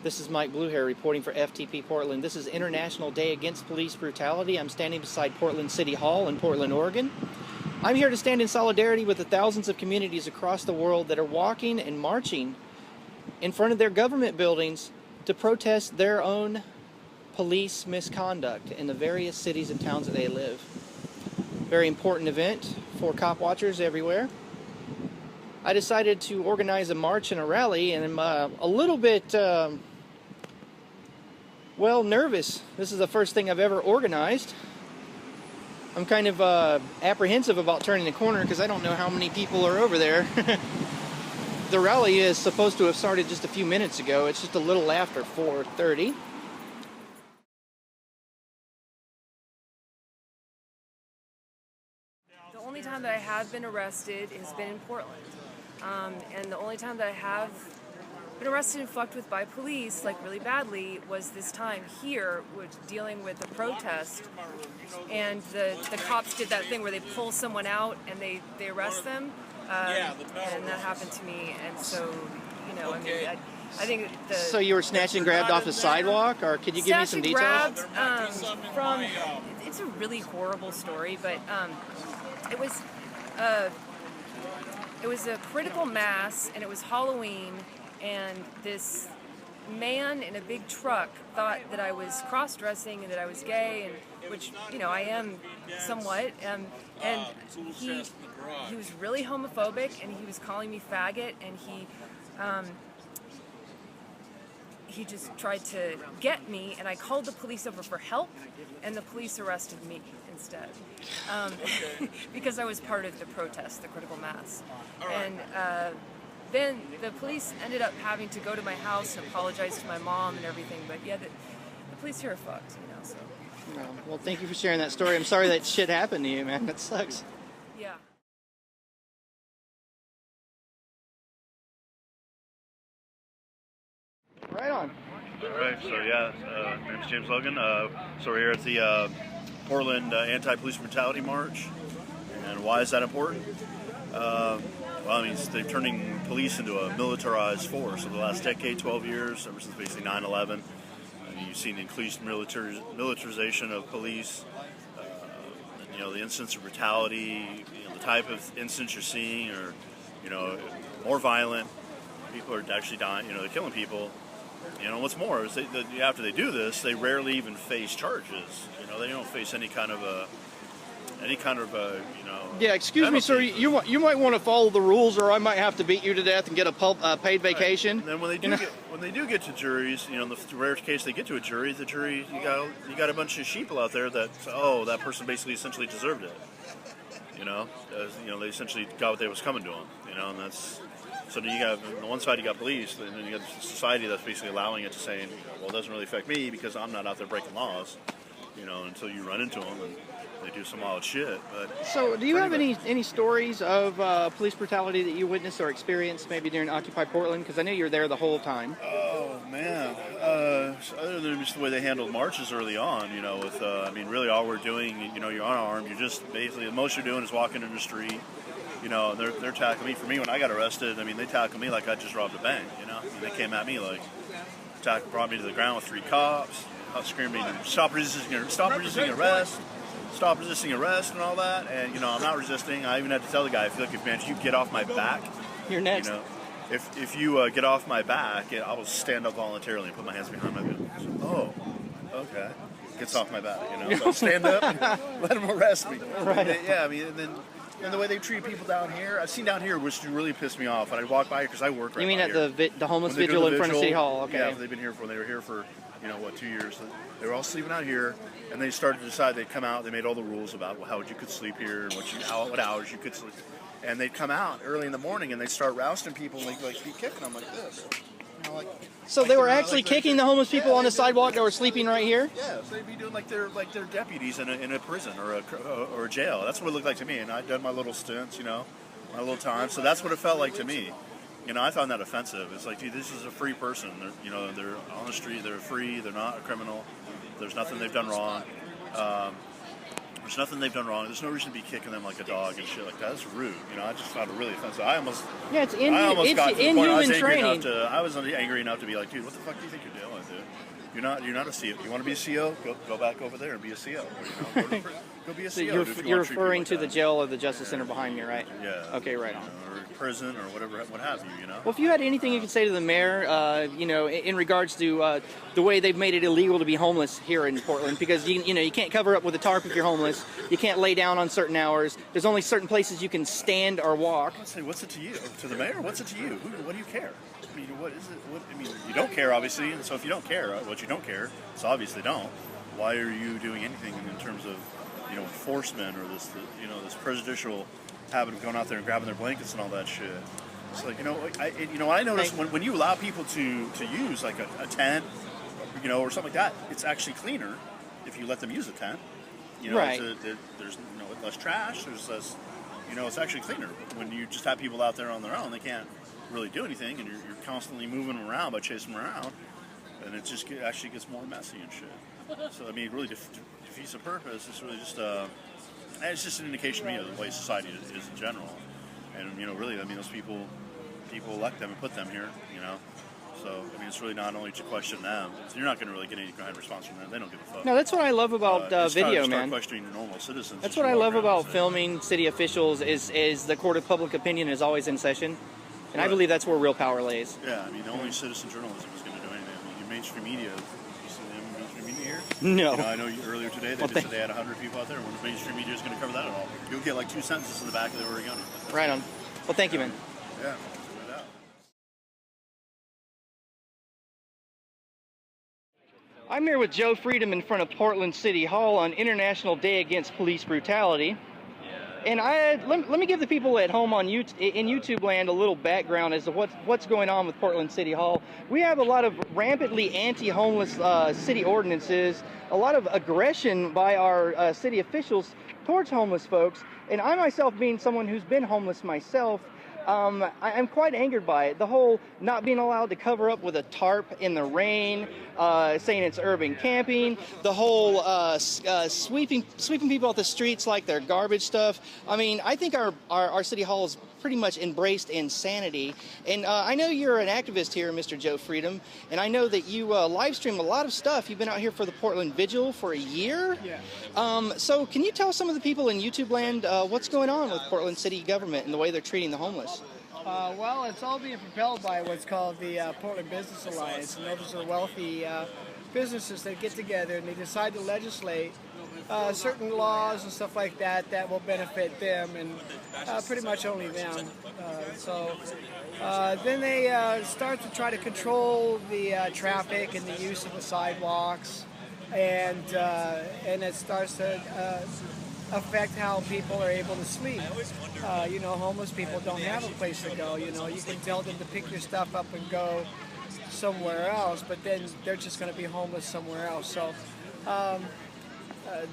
This is Mike Bluehair reporting for FTP Portland. This is International Day Against Police Brutality. I'm standing beside Portland City Hall in Portland, Oregon. I'm here to stand in solidarity with the thousands of communities across the world that are walking and marching in front of their government buildings to protest their own police misconduct in the various cities and towns that they live. Very important event for cop watchers everywhere. I decided to organize a march and a rally, and I'm a little bit, nervous. This is the first thing I've ever organized. I'm kind of apprehensive about turning the corner because I don't know how many people are over there. The rally is supposed to have started just a few minutes ago. It's just a little after 4:30. The only time that I have been arrested has been in Portland. And the only time that I have been arrested and fucked with by police, like really badly, was this time here, dealing with a protest. And the cops did that thing where they pull someone out and they arrest them. And that happened to me. And so, you know, I mean, I think So you were snatched and grabbed off the sidewalk, or could you give me some details? It's a really horrible story, but it was a critical mass, and it was Halloween, and this man in a big truck thought that I was cross-dressing and that I was gay, and which, you know, I am somewhat, and he was really homophobic, and he was calling me faggot, and he just tried to get me, and I called the police over for help, and the police arrested me instead, because I was part of the protest, the critical mass. And then the police ended up having to go to my house and apologize to my mom and everything, but yeah, the police here are fucked, you know, so. Well, thank you for sharing that story. I'm sorry that shit happened to you, man. That sucks. Yeah. Right on. All right, so yeah, my name's James Logan. So we're here at the Portland Anti-Police Brutality March. And why is that important? Well, I mean, they're turning police into a militarized force. Over the last decade, 12 years, ever since basically 9/11, you've seen increased militarization of police. You know, the incidents of brutality, you know, the type of incidents you're seeing are, you know, more violent. People are actually dying. You know, they're killing people. You know, what's more is after they do this, they rarely even face charges. You know, they don't face any kind of you know. Yeah, excuse me, sir. You might want to follow the rules, or I might have to beat you to death and get a paid vacation. Right. And then when they do get to juries, you know, in the rare case they get to a jury, the jury you got a bunch of sheeple out there that that person basically essentially deserved it. You know, they essentially got what they was coming to them. You know, and that's. So then you got, on the one side you got police, and then you got society that's basically allowing it to say, well, it doesn't really affect me because I'm not out there breaking laws, you know, until you run into them and they do some wild shit. But so do you have any stories of police brutality that you witnessed or experienced maybe during Occupy Portland? Because I know you were there the whole time. Oh, man. Other than just the way they handled marches early on, you know, with, I mean, really all we're doing, you know, you're unarmed, you're just basically, the most you're doing is walking in the street. You know, they're tackling me. For me, when I got arrested, I mean, they tackled me like I just robbed a bank, you know? And they came at me like, brought me to the ground with 3 cops, screaming, stop resisting arrest, and all that. And, you know, I'm not resisting. I even had to tell the guy, if man, if you get off my back, you're next. You know, if you get off my back, I will stand up voluntarily and put my hands behind my back. Oh, okay. Gets off my back, you know? So stand up and let them arrest me. Right. Yeah, I mean, and the way they treat people down here, I've seen down here, which really pissed me off. And I walk by here because I work right. You mean by at here. the homeless vigil in front of City Hall? Okay. Yeah, they were here for 2 years. They were all sleeping out here, and they started to decide they'd come out. They made all the rules about how you could sleep here and what hours you could sleep. And they'd come out early in the morning and they'd start rousting people and they'd be kicking them like this. You know, so they were actually kicking the homeless people on the sidewalk that were sleeping right here? Yeah, so they'd be doing like they're deputies in a prison or a jail. That's what it looked like to me. And I'd done my little stints, you know, my little time. So that's what it felt like to me. You know, I found that offensive. It's like, dude, this is a free person. They're on the street. They're free. They're not a criminal. There's nothing they've done wrong. There's nothing they've done wrong. There's no reason to be kicking them like a dog and shit like that. That's rude. You know, I just found it really offensive. I almost got to the point I was angry enough to. I was angry enough to be like, dude, what the fuck do you think you're doing, dude? You're not a CO. You want to be a CO? Go back over there and be a CO. Or, you know, go be a CO. You're referring to the jail or the Justice Center behind me, right? Yeah. Okay, right on. Or prison or whatever, what have you. You know. Well, if you had anything you could say to the mayor, you know, in regards to the way they've made it illegal to be homeless here in Portland, because you know you can't cover up with a tarp if you're homeless. You can't lay down on certain hours. There's only certain places you can stand or walk. Let's say, what's it to you? To the mayor? What's it to you? What do you care? I mean, what is it? I mean, you don't care, obviously. And so if you don't care, what you don't care, so obviously don't. Why are you doing anything in terms of, you know, enforcement or this prejudicial habit of going out there and grabbing their blankets and all that shit? It's like, you know, I noticed when you allow people to use like a tent, you know, or something like that, it's actually cleaner if you let them use a tent. You know, right. There's less trash. There's less, you know, it's actually cleaner. When you just have people out there on their own, they can't really do anything, and you're constantly moving them around by chasing them around, and it just actually gets more messy and shit. So I mean, it really defeats the purpose. It's really just it's just an indication to me of the way society is in general. And you know, really, I mean, those people elect them and put them here. You know, so I mean, it's really not only to question them. You're not going to really get any kind of response from them. They don't give a fuck. No, that's what I love about video, man. Questioning normal citizens. That's what I love about filming city officials is the court of public opinion is always in session. And I believe that's where real power lays. Yeah, I mean, only citizen journalism is going to do anything. I mean, your mainstream media, you see the mainstream media here? No. You know, I know earlier today they said they had 100 people out there. When the mainstream media is going to cover that at all? You'll get like 2 sentences in the back of the Oregonian. Right on. Well, thank you, man. Yeah. I'm here with Joe Freedom in front of Portland City Hall on International Day Against Police Brutality. And let me give the people at home in YouTube land a little background as to what's going on with Portland City Hall. We have a lot of rampantly anti-homeless city ordinances, a lot of aggression by our city officials towards homeless folks. And I myself, being someone who's been homeless myself, I'm quite angered by it. The whole not being allowed to cover up with a tarp in the rain, saying it's urban camping, the whole sweeping people off the streets like they're garbage stuff. I mean, I think our city hall has pretty much embraced insanity. And I know you're an activist here, Mr. Joe Freedom, and I know that you live stream a lot of stuff. You've been out here for the Portland Vigil for a year. Yeah. So can you tell some of the people in YouTube land what's going on with Portland city government and the way they're treating the homeless? Well, it's all being propelled by what's called the Portland Business Alliance, and those are wealthy businesses that get together and they decide to legislate certain laws and stuff like that that will benefit them and pretty much only them. Then they start to try to control the traffic and the use of the sidewalks, and it starts to affect how people are able to sleep. You know, homeless people don't have a place to go. You know, you can tell them to pick your stuff up and go somewhere else, but then they're just going to be homeless somewhere else. So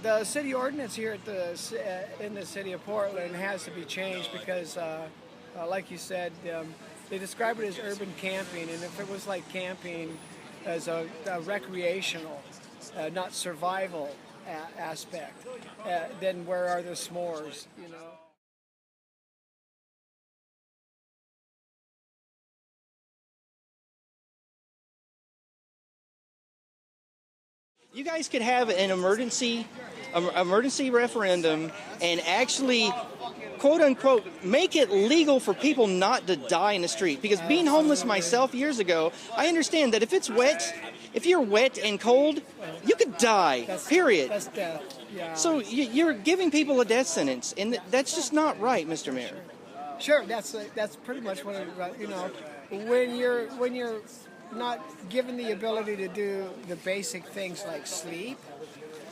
the city ordinance here at in the city of Portland has to be changed because, like you said, they describe it as urban camping, and if it was like camping as a recreational, not survival aspect, then where are the s'mores, you know? You guys could have an emergency referendum and actually, quote unquote, make it legal for people not to die in the street. Because being homeless myself years ago, I understand that if it's wet, if you're wet and cold, you could die, period. That's death, yeah. So you're giving people a death sentence, and that's just not right, Mr. Mayor. Sure, that's pretty much what you know. When you're not given the ability to do the basic things like sleep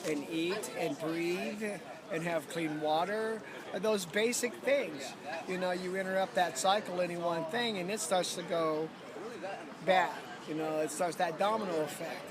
and eat and breathe and have clean water, those basic things, you know, you interrupt that cycle any one thing and it starts to go bad. You know, it starts that domino effect.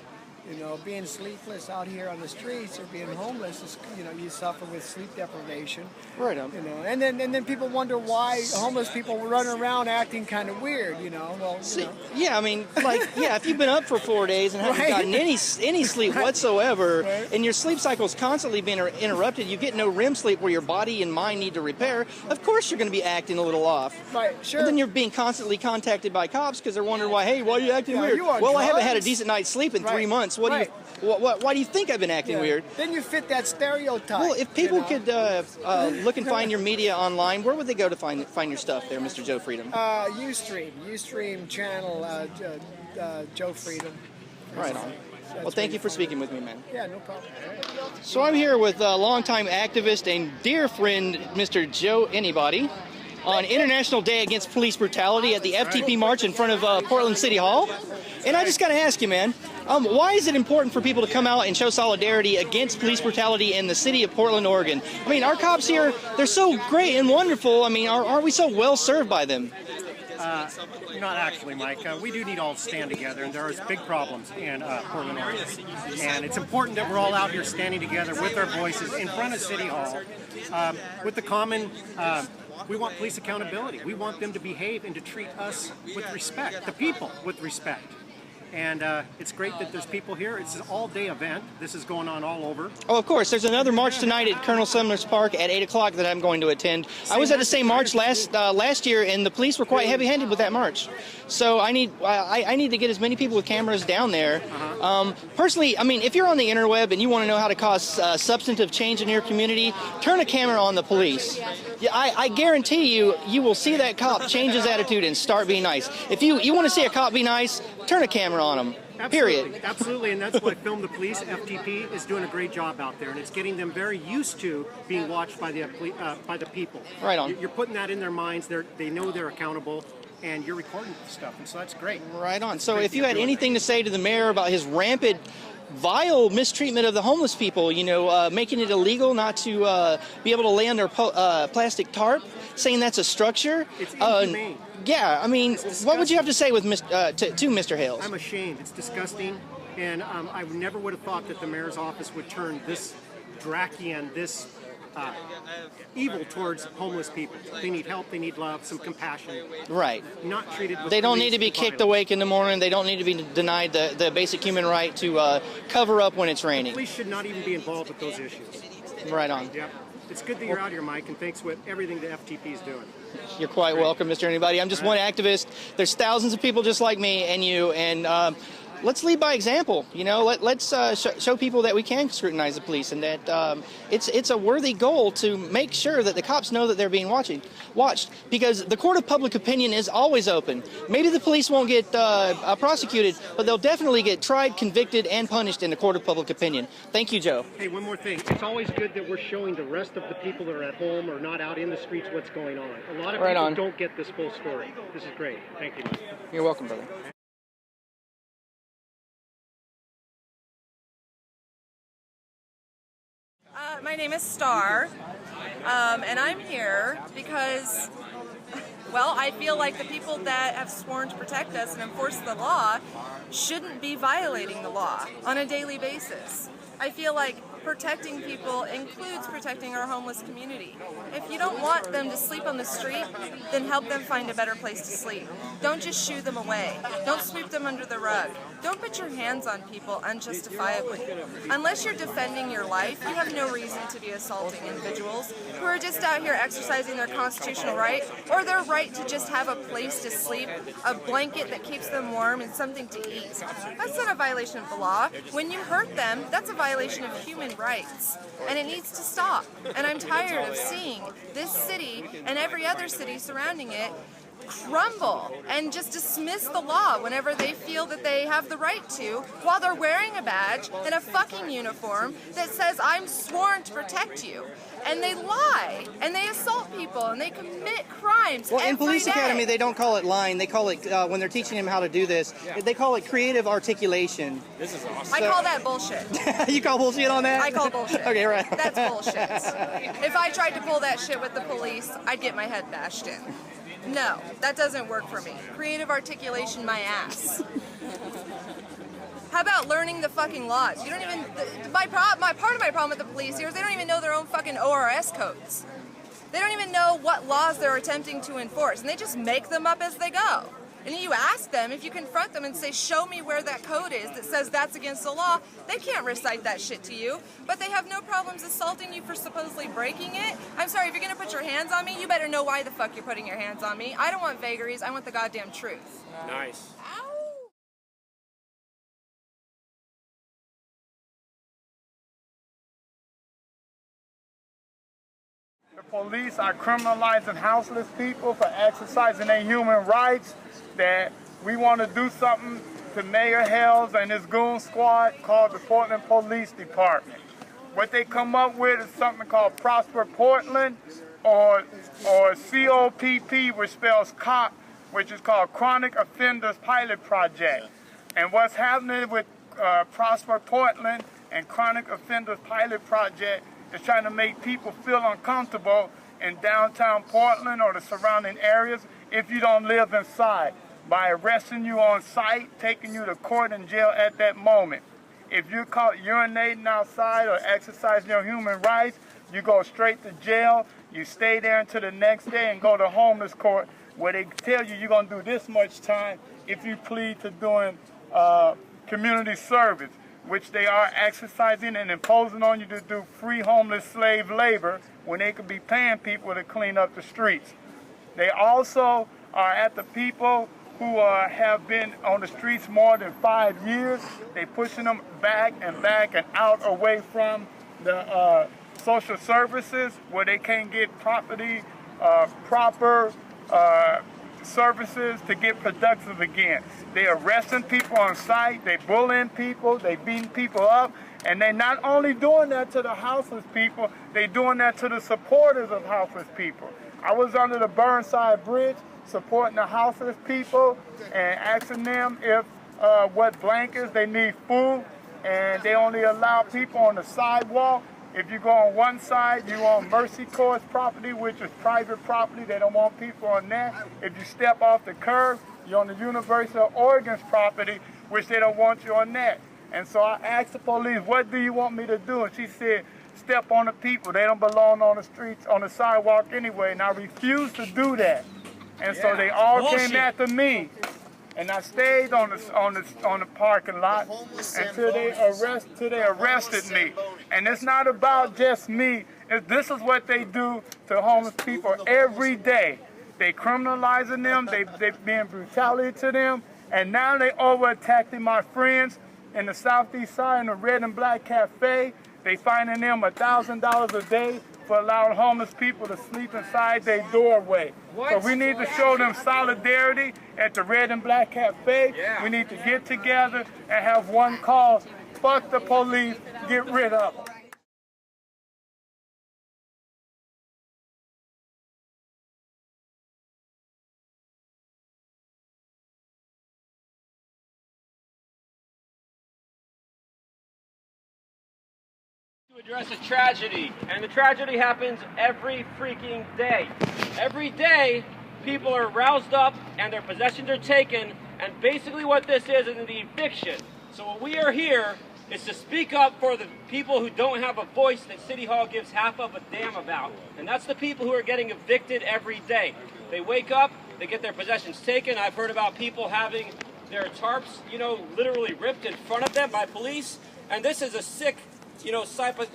You know, being sleepless out here on the streets or being homeless is, you know, you suffer with sleep deprivation. Right on. You know, and then people wonder why homeless people run around acting kind of weird. You know, well, you know. Yeah, I mean, like, yeah, if you've been up for 4 days and haven't Right. gotten any sleep whatsoever, Right. and your sleep cycle is constantly being interrupted, you get no REM sleep where your body and mind need to repair. Of course, you're going to be acting a little off. Right, sure. And then you're being constantly contacted by cops because they're wondering why. Hey, why are you acting Yeah, weird? you on Well, I haven't had a drugs? decent night's sleep in 3 Right. months. Right. Why do you think I've been acting Yeah. weird? Then you fit that stereotype. Well, if people you know? could look and find your media online, where would they go to find your stuff there, Mr. Joe Freedom? Ustream channel, Joe Freedom. Right on. That's Well, thank where you for speaking with me, man. Yeah, no problem. So I'm here with longtime activist and dear friend, Mr. Joe Anybody, on International Day Against Police Brutality at the FTP March in front of Portland City Hall. And I just got to ask you, man, why is it important for people to come out and show solidarity against police brutality in the city of Portland, Oregon? I mean, our cops here, they're so great and wonderful. I mean, are we so well served by them? Not actually, Mike. We do need all to stand together, and there are big problems in Portland, Oregon. And it's important that we're all out here standing together with our voices in front of City Hall, with the common. We want police accountability. We want them to behave and to treat us with respect, the people with respect. And it's great that there's people here. It's an all-day event. This is going on all over. Oh, of course. There's another march tonight at Colonel Sumner's Park at 8 o'clock that I'm going to attend. I was at the same march last year, and the police were quite heavy-handed with that march. So I need to get as many people with cameras down there. Personally, I mean, if you're on the interweb and you want to know how to cause substantive change in your community, turn a camera on the police. Yeah, I guarantee you will see that cop change his attitude and start being nice. If you want to see a cop be nice, turn a camera on him. Period. Absolutely, and that's why Film the Police, FTP, is doing a great job out there, and it's getting them very used to being watched by the people. Right on. You're putting that in their minds. They know they're accountable, and you're recording stuff, and so that's great. Right on. So if you had anything to say to the mayor about his rampant, vile mistreatment of the homeless people, you know, making it illegal not to be able to lay under plastic tarp, saying that's a structure. It's inhumane. Yeah, I mean, what would you have to say with to Mr. Hales? I'm ashamed. It's disgusting, and I never would have thought that the mayor's office would turn this Drakian, this evil towards homeless people. They need help. They need love, some compassion. Right. Not treated with They don't need police to be kicked violence. awake in the morning. They don't need to be denied the basic human right to cover up when it's raining. Police should not even be involved with those issues. Right on. Yep. It's good that you're out here, Mike, and thanks for everything the FTP is doing. You're quite welcome, Mr. Anybody. I'm just one activist. There's thousands of people just like me and you, and let's lead by example. You know, let's show people that we can scrutinize the police, and that it's a worthy goal to make sure that the cops know that they're being watched. Because the court of public opinion is always open. Maybe the police won't get prosecuted, but they'll definitely get tried, convicted, and punished in the court of public opinion. Thank you, Joe. Hey, one more thing. It's always good that we're showing the rest of the people that are at home or not out in the streets what's going on. A lot of people don't get this full story. This is great. Thank you, Mike. You're welcome, brother. My name is Star, and I'm here because, well, I feel like the people that have sworn to protect us and enforce the law shouldn't be violating the law on a daily basis. I feel like protecting people includes protecting our homeless community. If you don't want them to sleep on the street, then help them find a better place to sleep. Don't just shoo them away. Don't sweep them under the rug. Don't put your hands on people unjustifiably. Unless you're defending your life, you have no reason to be assaulting individuals who are just out here exercising their constitutional right, or their right to just have a place to sleep, a blanket that keeps them warm, and something to eat. That's not a violation of the law. When you hurt them, that's a violation of human rights, and it needs to stop. And I'm tired of seeing this city and every other city surrounding it crumble and just dismiss the law whenever they feel that they have the right to, while they're wearing a badge and a fucking uniform that says, I'm sworn to protect you. And they lie, and they assault people, and they commit crimes. Well, in every Police day. Academy, they don't call it lying. They call it, when they're teaching them how to do this, they call it creative articulation. This is awesome. I call that bullshit. You call bullshit on that? I call bullshit. Okay, right. That's bullshit. If I tried to pull that shit with the police, I'd get my head bashed in. No, that doesn't work for me. Creative articulation, my ass. How about learning the fucking laws? You don't even, part of my problem with the police here is they don't even know their own fucking ORS codes. They don't even know what laws they're attempting to enforce, and they just make them up as they go. And you ask them, if you confront them and say, show me where that code is that says that's against the law, they can't recite that shit to you, but they have no problems assaulting you for supposedly breaking it. I'm sorry, if you're gonna put your hands on me, you better know why the fuck you're putting your hands on me. I don't want vagaries, I want the goddamn truth. Nice. The police are criminalizing houseless people for exercising their human rights. That we want to do something to Mayor Hells and his goon squad called the Portland Police Department. What they come up with is something called Prosper Portland, or COPP, which spells COP, which is called Chronic Offenders Pilot Project. And what's happening with Prosper Portland and Chronic Offenders Pilot Project is trying to make people feel uncomfortable in downtown Portland or the surrounding areas if you don't live inside, by arresting you on site, taking you to court and jail at that moment. If you're caught urinating outside or exercising your human rights, you go straight to jail. You stay there until the next day and go to homeless court, where they tell you you're going to do this much time if you plead to doing community service, which they are exercising and imposing on you to do free homeless slave labor when they could be paying people to clean up the streets. They also are at the people who have been on the streets more than 5 years. They pushing them back and out away from the social services where they can't get proper services to get productive again. They arresting people on site, they bullying people, they beating people up, and they not only doing that to the houseless people, they doing that to the supporters of houseless people. I was under the Burnside Bridge supporting the houseless people and asking them if what blankets they need, food, and they only allow people on the sidewalk. If you go on one side, you on Mercy Corps' property, which is private property. They don't want people on that. If you step off the curb, you're on the University of Oregon's property, which they don't want you on that. And so I asked the police, what do you want me to do? And she said, step on the people. They don't belong on the streets, on the sidewalk anyway. And I refused to do that. And so they all came after me. And I stayed on the parking lot until they arrested me. And it's not about just me. This is what they do to homeless people every day. They criminalizing them. They being brutality to them. And now they over attacking my friends in the Southeast Side in the Red and Black Cafe. They finding them $1,000 a day for allowing homeless people to sleep inside their doorway. So we need to show them solidarity at the Red and Black Cafe. Yeah. We need to get together and have one cause. Fuck the police, get rid of them. Address a tragedy, and the tragedy happens every freaking day. Every day, people are roused up and their possessions are taken, and basically what this is an eviction. So what we are here is to speak up for the people who don't have a voice that City Hall gives half of a damn about, and that's the people who are getting evicted every day. They wake up, they get their possessions taken. I've heard about people having their tarps, literally ripped in front of them by police, and this is a sick,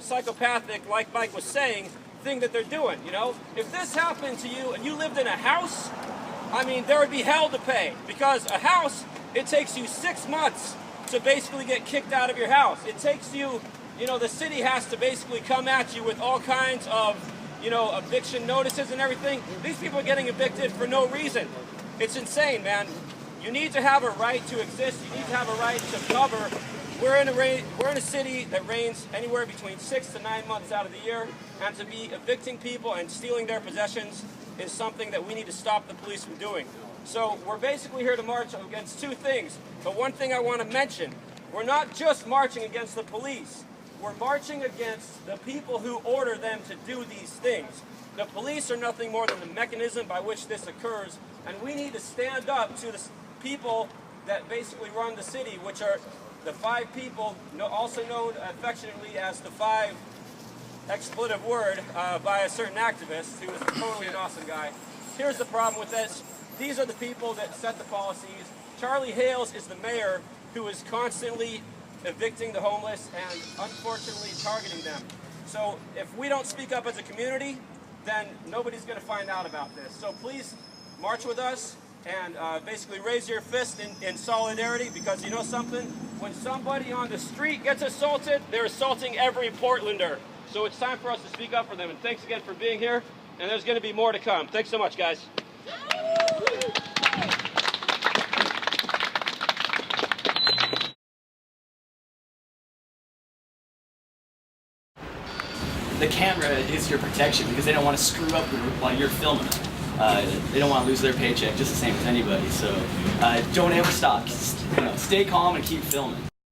psychopathic, like Mike was saying, thing that they're doing, If this happened to you and you lived in a house, there would be hell to pay, because a house, it takes you 6 months to basically get kicked out of your house. It takes you, the city has to basically come at you with all kinds of, eviction notices and everything. These people are getting evicted for no reason. It's insane, man. You need to have a right to exist. You need to have a right to cover. We're in a city that rains anywhere between 6 to 9 months out of the year, and to be evicting people and stealing their possessions is something that we need to stop the police from doing. So we're basically here to march against two things. But one thing I want to mention, we're not just marching against the police. we're marching against the people who order them to do these things. The police are nothing more than the mechanism by which this occurs, and we need to stand up to the people that basically run the city, which are the 5 people, also known affectionately as the 5 expletive word by a certain activist who is totally an awesome guy. Here's the problem with this. These are the people that set the policies. Charlie Hales is the mayor who is constantly evicting the homeless and unfortunately targeting them. So if we don't speak up as a community, then nobody's going to find out about this. So please march with us and basically raise your fist in solidarity, because you know something? When somebody on the street gets assaulted, they're assaulting every Portlander. So it's time for us to speak up for them. And thanks again for being here. And there's going to be more to come. Thanks so much, guys. The camera is your protection because they don't want to screw up while you're filming them. They don't want to lose their paycheck, just the same as anybody. So don't ever stop. Just, stay calm and keep filming.